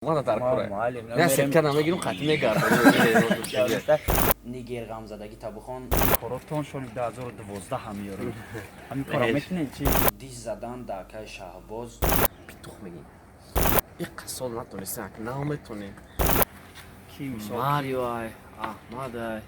Mana tarqora. Muallim. Ne setkan میگیرم ختمه گردم. نیگر غمزدگی تابخون کاراتون شون 2012 هم میارم. همین کارا میکنین چی؟ دیس زدن دکای شهباز پیتوخ میگی. یک سال نتونستی که نمیتونی. کی میشه؟ ماریو ای احمد ای.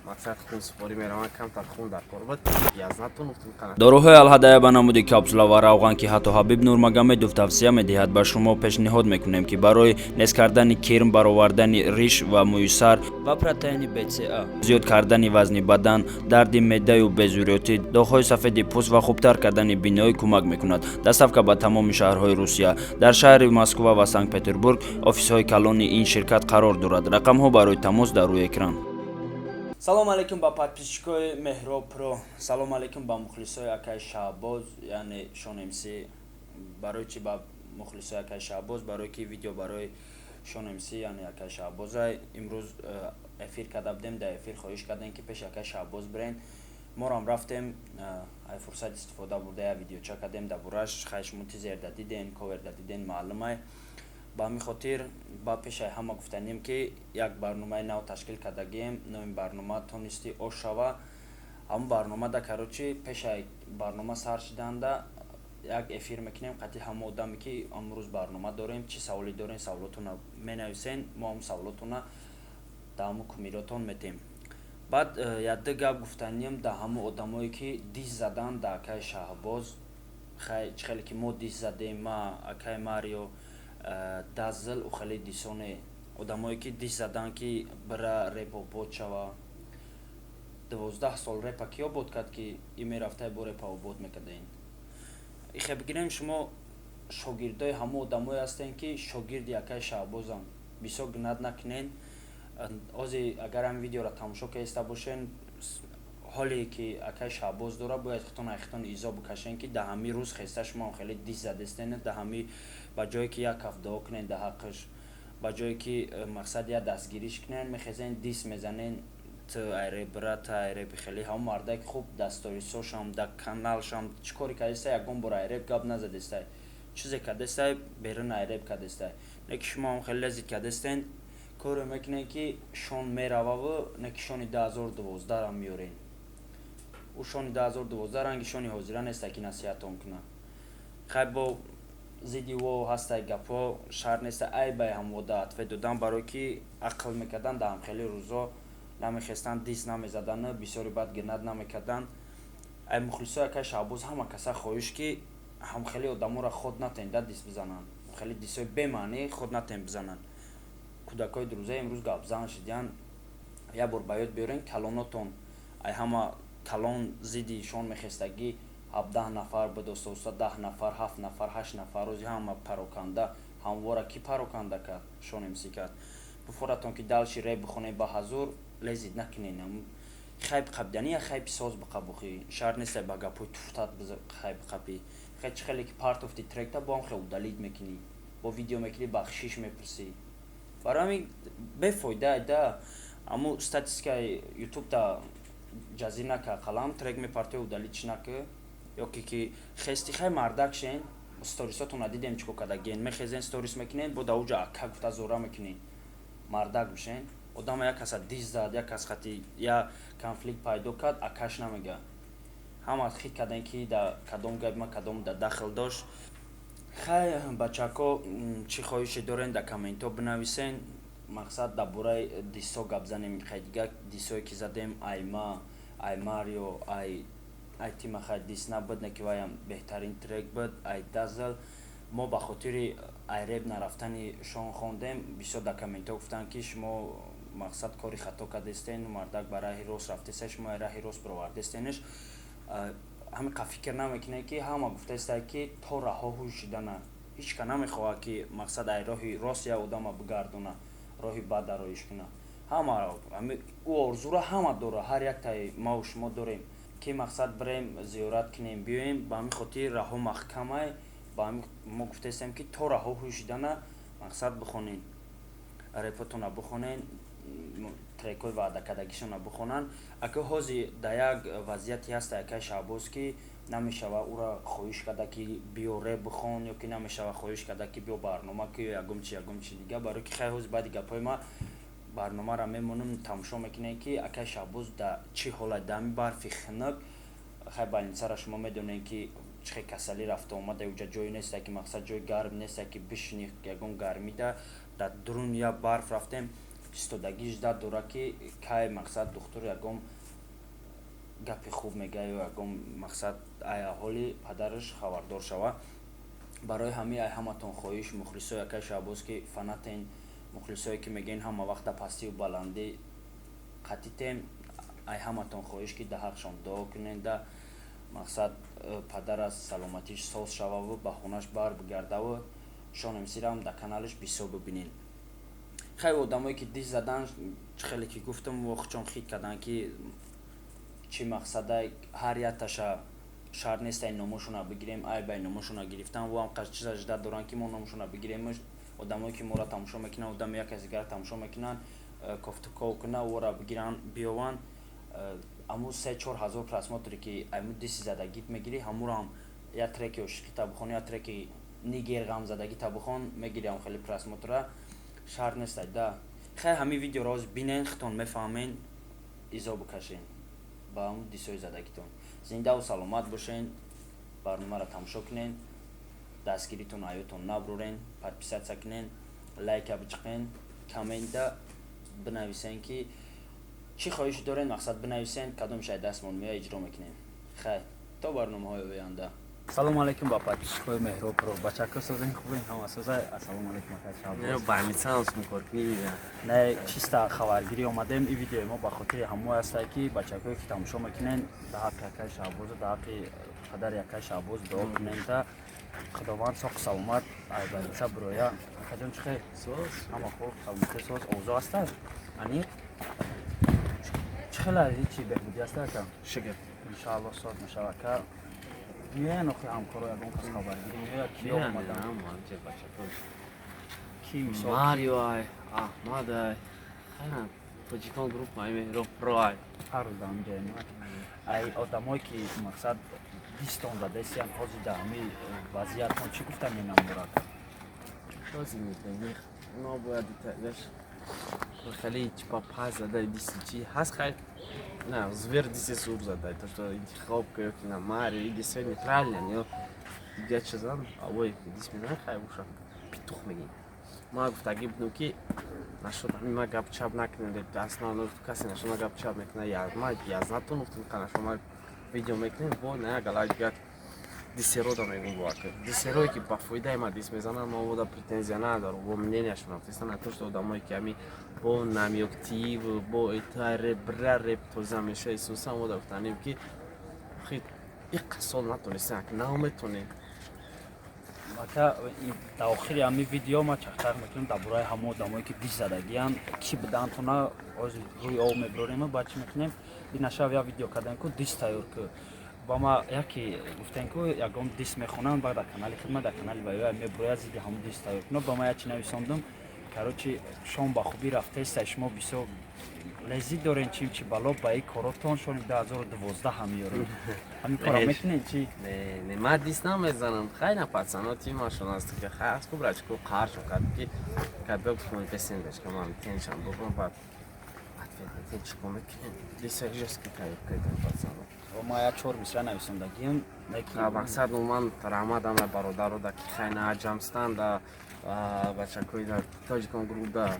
مقصد خون سپاری میرم کم تر خون در کار بود. یازنتون افتون کنه. дорухои алҳадая ба намуди капсула ва равған ки ҳатто ҳабиб нурмагомедов тавсия медиҳад ба шумо пешниҳод мекунем ки барои нест кардани кирм баровардани риш ва мӯйсар ва протеини бца зиёд кардани вазни бадан дарди меъдаю безурётӣ доғҳои сафеди пӯст ва хубтар кардани биноӣ кӯмак мекунад. доставка ба тамоми шаҳрҳои русия. дар шаҳри москва ва санкт петербург офисҳои калони ин ширкат қарор дорад. рақамҳо барои тамос дар рӯи экран. салом алейкум ба подписчикои меҳроб про. салом алейкум ба мухлисои акай шаҳбоз, яъне Шон МС. барои чи ба мухлисои акай шаҳбоз, барои ки видео барои Шон МС, яъне акай шаҳбоза имрӯз эфир карда будем. дар эфир хоҳиш кардем ки пеши акай шаҳбоз бирен. морам рафтем ай фурсат истифода бурда я видеоча кардем дар бораш. хашмути зерда диден, коверда диден маълумай. ба ҳамин хотир ба пешаи ҳама гуфтанем ки як барномаи нав ташкил кардагем. номи барнома тонисти ош шава. ҳамон барнома да карочи пешаи барнома сар шиданда як эфир мекунем. қатъи ҳама одаме ки амрӯз барнома дорем, чӣ саволе дорем, саволотона менависен, мо ҳам саволотона да ҳамон кумиротон метем. баъд ядда гап гуфтанем да ҳамон одамое ки дис задан да акай шаҳбоз. чӣ хеле ки мо дис задем, ма акай марио дазл у хеле дисоне одамое ки дис задан ки бира реп обод шава. 12 сол репа ки обод кард ки и мерафта бо репа обод мекардаин. ихе бигирем шумо шогирдои ҳамон одамое ҳастен ки шогирди акай шаҳбозам. бисёр гинат накунен. ози агар ҳамин видеоро тамошо карда бошен, ҳоле ки акай шаҳбоз дора бояд хитон изо бикашен ки да ҳамин рӯз хеста шумо хеле дис задестен, да ҳамин ба ҷое ки як кафдуо кунен да ҳаққаш, ба ҷое ки мақсад я дастгириш кунен, мехезен дис мезанен ту айре брата айре бихели. ҳамон мардае ки хуб да сторисошам да каналшам чӣ кори кардестай, ягон бор айреб гап назадестай, чизе кардестай берун айреб кардестай. не ки шумо ҳам хеле зид кардестен, коре мекунен ки шон мерававу не ки шони 2012 ра меёрен. у шони 2012 ранги шони ҳозира нестай ки насиҳатон куна. хай бо зидди во ҳастай гапҳо шарт нестай ай бай ҳамвода атве додан, барое ки ақл мекардан да ҳамхели рӯзо намехестан, дис намезадан, бисёри бад гинат намекардан. ай мухлисои акай шаҳбоз ҳама каса хоҳиш ки ҳамхели одаморо ход натен да дис бизанан, хеле дисои бемаънӣ ход натен бизанан. кӯдакои дурӯза имрӯз гапзан шидян. як бор ба ёд биёрен калонотон, ай ҳама калон зидди шон мехестагӣ 17 нафар буд, 10 нафар, 7 нафар, 8 нафар рӯзи ҳама пароканда. ҳамвора ки пароканда кард, Шон МС кард. буфоратон ки далши реп бихонем ба ҳазур лезид накунен. хайп қабдани я хайпи соз биқабухӣ. шарт нестай ба гапҳои туфтат хайп қабӣ. хай чӣ хеле ки партофти тректа бо ҳам хеле удалид мекунӣ, бо видео мекунӣ бахшиш мепурсӣ. барои ҳамин бефоида айда аммо статистикаи ютуб та ҷазир нака қалам трек мепартои удалид чи нака. ё ки хести хай мардак шен, сторисотона дидем чӣ кор кардаген, мехезен сторис мекунен, бо даоҷа ака гуфта зора мекунен, мардак бишен. одама як каса дис зад, як кас хати я конфликт пайдо кард, акаш намега. ҳама хит кардан ки да кадом гапма кадом да дахл дошт. хай бачако чӣ хоҳише дорен да комментҳо бинависен. мақсад дар бораи диссо гап занем. хай дигар диссое ки задем айма, ай марио, ай тима хай дис набуд, не ки ваям беҳтарин трек буд, ай дазл. мо ба хотири айреб нарафтани шон хондем. бисёр дар комментҳо гуфтанд ки шумо мақсад кори хато кардестен, мардак ба раҳи рост рафтестай, шумо раҳи рост провардестенш. ҳамин қа фикр намекунем ки ҳама гуфтаестай ки то раҳо ҳушидана. ҳеҷ ка намехоҳад ки мақсад ай роҳи рост я одама бигардона, роҳи бад дароиш куна. ҳама ӯ орзура ҳама дора, ҳар яктаи мо шумо дорем ки мақсад бирем зиёрат кунем биёем. ба ҳамин хотир раҳо маҳкамай. ба ҳамин мо гуфтаестем ки то раҳо ҳушидана, мақсад бихонен, репотона бихонен, трекҳои ваъдакардагишона бихонан. ака ҳозир дар як вазъияте ҳаст акай шаҳбоз ки намешава ура хоҳиш карда ки биёре бихон ё ки намешава хоҳиш карда ки биё барнома ки ягум чи дига барои ки хай ҳоз баъди гапҳои ма барномаро мемонем тамошо мекунем ки акай шабоз да чӣ ҳолат дами барфи хинак хай балнисара шумо медонем ки чихе касалӣ рафта омада уҷа ҷое неста ки мақсад ҷои гарм неста ки бишини ягон гармида дар дурун я барф рафтем истодагиш да дора ки кай мақсад духтур ягон гапи хуб мега ё ягон мақсад ай аҳоли падараш хабардор шава барои ҳамин ай ҳаматон хоҳиш мухлисои акай шабоз ки фанатен мухлисое ки мегоин ҳама вақта пастию баландӣ қатитем ай ҳаматон хоҳиш ки да ҳақшон дуо кунен да мақсад падараш саломатиш соз шававу ба хонаш бар бигардаву Шон МС-рам дар каналаш бисёр бибинен хай одамое ки дис задан хеле ки гуфтам вохчон хит кардан ки чӣ мақсада ҳар якташа шарт неста номошона бигирем ай бай номошона гирифтан вам қаш чиза жда доран ки мо номошона бигиремш одамое ки моро тамошо мекунанд одаме як аз дигар тамошо мекунанд кофтуков куна вора бигиран биёван аму 3-4 ҳазор просмотре ки аму диси задагит мегири ҳамурам я треки ошиқи табухон я треки нигер ғам задагӣ табухон мегирам хеле просмотра шарт неста да хай ҳамин видеоро оз бинен хитон мефаҳмен изо бикашен ба аму дисои задагитон зиндаву саломат бошен барномаро тамошо кунен дастгиритон аётон наброрен подписатсия кунен лайка бичиқен комментда бинависен ки чӣ хоҳиш дорен мақсад бинависен кадом шай дастмон мея иҷро мекунем хай то барномаҳои оянда салому алейкум ба подписчикои меҳробро бачако созен хубен ҳама созай ассалому алейкум не чиста хабаргирӣ омадем и видеои мо ба хотири ҳамои ҳастае ки бачакое ки тамошо мекунен дар ҳаққи якай шабозу дар ҳаққи падари якай шабоз дуо кунен та худованд соқ саломат айбаниса бироя акаҷон чихе ҳама хуб саломати соз овзо аста аниқ чихела ҳичи беҳбудӣ аста ака шигр иншааллоҳ соз мешава ка меян охи ҳамкоро ягон кас хабаргирӣ мея киё омадан ки мисол марио ай аҳмад ай хайна тоҷикон группа ай меҳробро ай ҳаррӯз дар ҳамҷои ма ай одамое ки мақсад дистон задастиям ҳозир дар ҳамин вазъиятон чӣ гуфта менамурад хеле типа пас задай дисси чи ҳаст хай на звер дисси зуб задай то что интихоб ё ки на марио и диссе нейтрален ё дига чизан авой дис мезан хай уша петух мегин ма гуфтагӣ будем ки нашуд ҳамин гап чап накунем деп аслан касе нашума гап чап мекуна язма язнатон уфтун канашума видео мекунем бо на галагак диссерода мегум боака диссерое ки ба фоидаи ма дис мезананд мо вода претензия надорум бо мненияшон фестана то что одамое ки ҳами бо намиоктив бо этаре бра реп тоза меша исусан вода гуфтанем ки хит иққа сол натонистем нав метонем ака дар охири ҳамин видео ма чахчах мекунем дар бораи ҳама одамое ки дис задагианд ки бидантона ҳозир рӯи об меброрем ба чӣ мекунем бинашав я видео кардем ку дис тайёр ку ба ма яке гуфтем ку ягон дис мехонанд ба дар канали хидмат дар канали вайбер меброяд зиди ҳамун дис тайёр кунад ба ма ячи нависондум короче шон ба хубӣ рафтеста шумо бисёр леззит дорен чим чи бало ба ин коротон шони 2012 ҳамиёрем ҳамин кора мекунем чи не ма дис намезанам хайна пацаноти машон аст ки хас ку брачко қаршо кад ки кабек фон песендеш ка ман теншан бокон бад ответи чико мекунем Ответи Жосткыйи Шон ма як 4 мисра нависондагиам мақсад ман рамадам бародаро да ки хайна аҷамстан да бачакои да тоҷикон групп да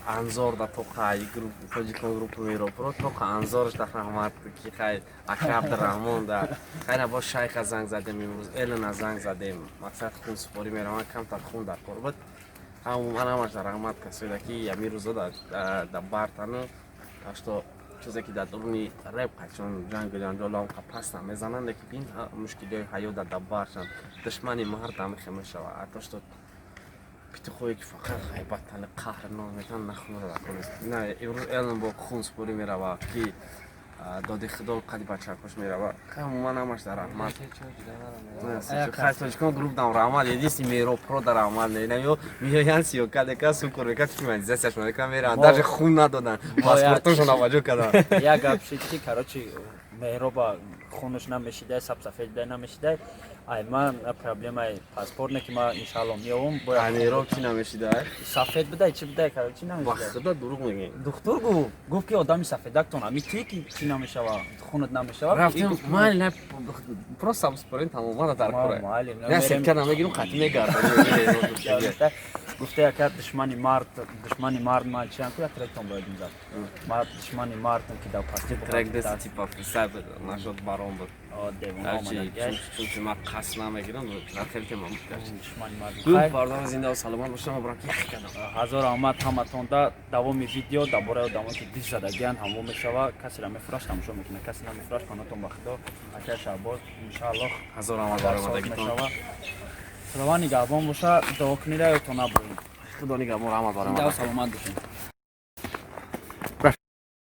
анзор да тоқа групп тоҷикон групп меропро тоқа анзорш да раҳмат ки хай ака абдурраҳмон да хайна бо шайха занг задем имрӯз элена занг задем мақсад хун супорӣ мераванд камтар хун дар кор буд ман ҳамаш да раҳмат касое да ки ҳамин рӯзо да бартану так что чизе ки дар дуруни реп қачон ҷангу ҷанҷолам паста мезананд леки бин мушкилиҳои ҳаёт да баршанд душмани мард ҳамихе мешавад ҳатто что петухое ки фақат ҳайбаттали қаҳр нометан нахунадаконист на имрӯз элн бо хун супорӣ меравад ки доди худо қади бачакош меравад ман ҳамаш дар раҳмат тоҷикон групп дар раҳмат едиси меропро дар раҳмат ё меоянд сиёкадека сукур мекард фимализасияшон мекард мераванд даже хун надодан паспортошон аваҷо кардан як гап шид ки короче меҳроба خونش نمیشیده سب سفید نمیشیده ای من پرابلمای پاسپورت نه که ما ان شاء الله میام یعنی رو چی نمیشیده سفید بده چی بده که چی نمیشه خدا دروغ میگی دکتر گفت که آدمی سفیدکتون همیشه چی نمیشه خونت نمیشه رفتم من نه پروست سابسپرین تمام در کره نه سکه نمیگیرم خاطی میگردم گفته که دشمنی مرد مال چیان که ترکتون باید میزد ما دشمنی مرد که در پاستی ترک دست تیپا فساد نشد برام بود هرچی چون ما قصد نمیگیرم خیلی که من دشمنی گفت مرد پردام زنده و سلامت باشم و برام یک کنم هزار آمد همتون دا دوام ویدیو درباره آدمایی که دیس زدگیان همو میشوه کسی را میفروش تماشا میکنه کسی نمیفروش کناتون بخدا اکه شعباز انشاءالله هزار آمد برام آمدگیتون خداوند نگهبان باشه دعا کنید و تو نبرید خدا نگهبان رحمت برام سلامت باشین